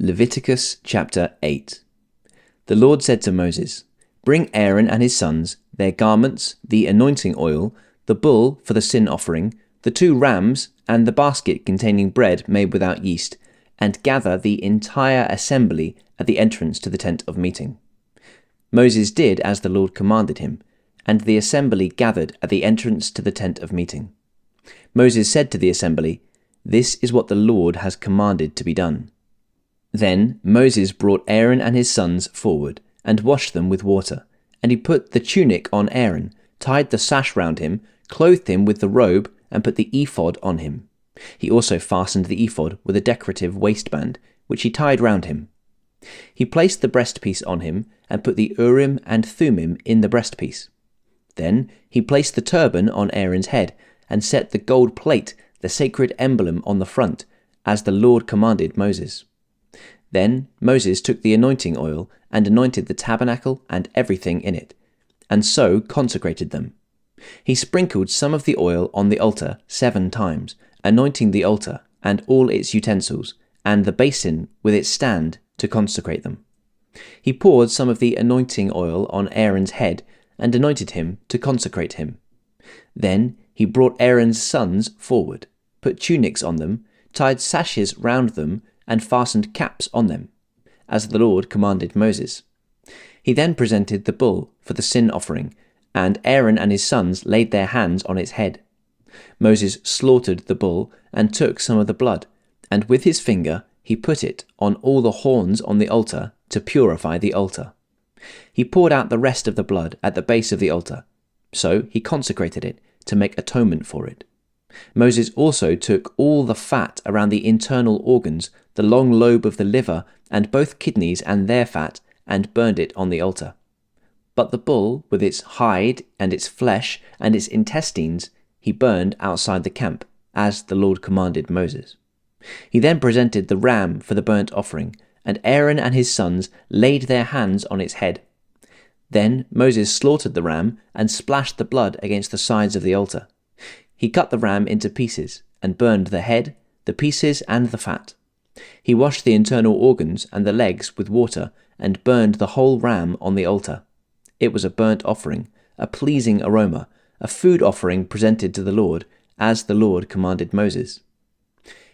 Leviticus chapter 8. The Lord said to Moses, "Bring Aaron and his sons, their garments, the anointing oil, the bull for the sin offering, the 2 rams, and the basket containing bread made without yeast, and gather the entire assembly at the entrance to the tent of meeting." Moses did as the Lord commanded him, and the assembly gathered at the entrance to the tent of meeting. Moses said to the assembly, "This is what the Lord has commanded to be done." Then Moses brought Aaron and his sons forward, and washed them with water. And he put the tunic on Aaron, tied the sash round him, clothed him with the robe, and put the ephod on him. He also fastened the ephod with a decorative waistband, which he tied round him. He placed the breastpiece on him, and put the Urim and Thummim in the breastpiece. Then he placed the turban on Aaron's head, and set the gold plate, the sacred emblem, on the front, as the Lord commanded Moses. Then Moses took the anointing oil and anointed the tabernacle and everything in it, and so consecrated them. He sprinkled some of the oil on the altar 7 times, anointing the altar and all its utensils, and the basin with its stand to consecrate them. He poured some of the anointing oil on Aaron's head and anointed him to consecrate him. Then he brought Aaron's sons forward, put tunics on them, tied sashes round them, and fastened caps on them, as the Lord commanded Moses. He then presented the bull for the sin offering, and Aaron and his sons laid their hands on its head. Moses slaughtered the bull and took some of the blood, and with his finger he put it on all the horns on the altar to purify the altar. He poured out the rest of the blood at the base of the altar, so he consecrated it to make atonement for it. Moses also took all the fat around the internal organs, the long lobe of the liver, and both kidneys and their fat, and burned it on the altar. But the bull, with its hide and its flesh and its intestines, he burned outside the camp, as the Lord commanded Moses. He then presented the ram for the burnt offering, and Aaron and his sons laid their hands on its head. Then Moses slaughtered the ram and splashed the blood against the sides of the altar. He cut the ram into pieces, and burned the head, the pieces, and the fat. He washed the internal organs and the legs with water, and burned the whole ram on the altar. It was a burnt offering, a pleasing aroma, a food offering presented to the Lord, as the Lord commanded Moses.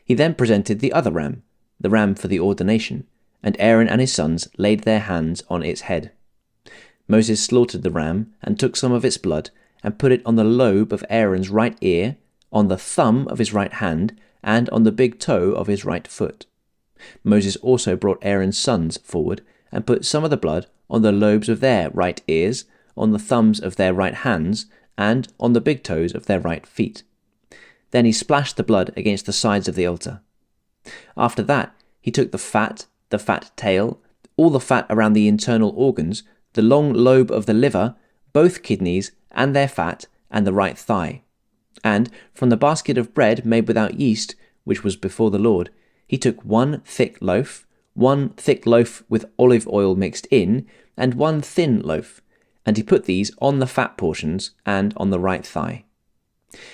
He then presented the other ram, the ram for the ordination, and Aaron and his sons laid their hands on its head. Moses slaughtered the ram, and took some of its blood, and put it on the lobe of Aaron's right ear, on the thumb of his right hand, and on the big toe of his right foot. Moses also brought Aaron's sons forward, and put some of the blood on the lobes of their right ears, on the thumbs of their right hands, and on the big toes of their right feet. Then he splashed the blood against the sides of the altar. After that, he took the fat tail, all the fat around the internal organs, the long lobe of the liver, both kidneys, and their fat, and the right thigh. And from the basket of bread made without yeast, which was before the Lord, he took 1 thick loaf, 1 thick loaf with olive oil mixed in, and 1 thin loaf, and he put these on the fat portions and on the right thigh.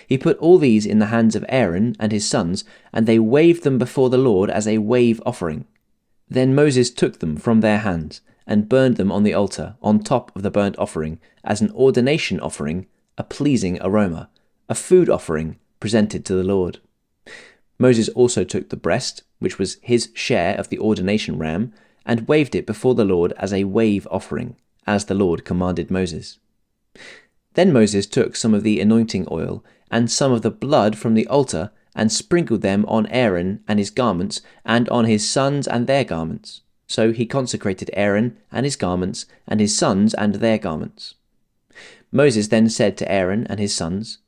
He put all these in the hands of Aaron and his sons, and they waved them before the Lord as a wave offering. Then Moses took them from their hands, and burned them on the altar on top of the burnt offering as an ordination offering, a pleasing aroma, a food offering presented to the Lord. Moses also took the breast, which was his share of the ordination ram, and waved it before the Lord as a wave offering, as the Lord commanded Moses. Then Moses took some of the anointing oil and some of the blood from the altar, and sprinkled them on Aaron and his garments, and on his sons and their garments. So he consecrated Aaron and his garments, and his sons and their garments. Moses then said to Aaron and his sons,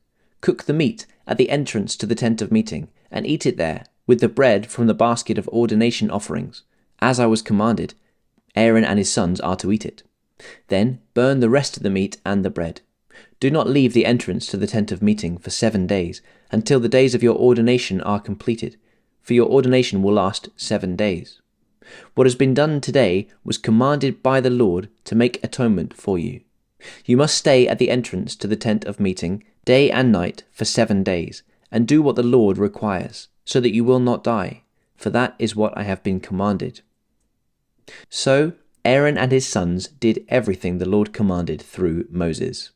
"Cook the meat at the entrance to the tent of meeting, and eat it there, with the bread from the basket of ordination offerings. As I was commanded, Aaron and his sons are to eat it. Then burn the rest of the meat and the bread. Do not leave the entrance to the tent of meeting for 7 days, until the days of your ordination are completed, for your ordination will last 7 days. What has been done today was commanded by the Lord to make atonement for you. You must stay at the entrance to the tent of meeting day and night for 7 days, and do what the Lord requires, so that you will not die, for that is what I have been commanded. So Aaron and his sons did everything the Lord commanded through Moses.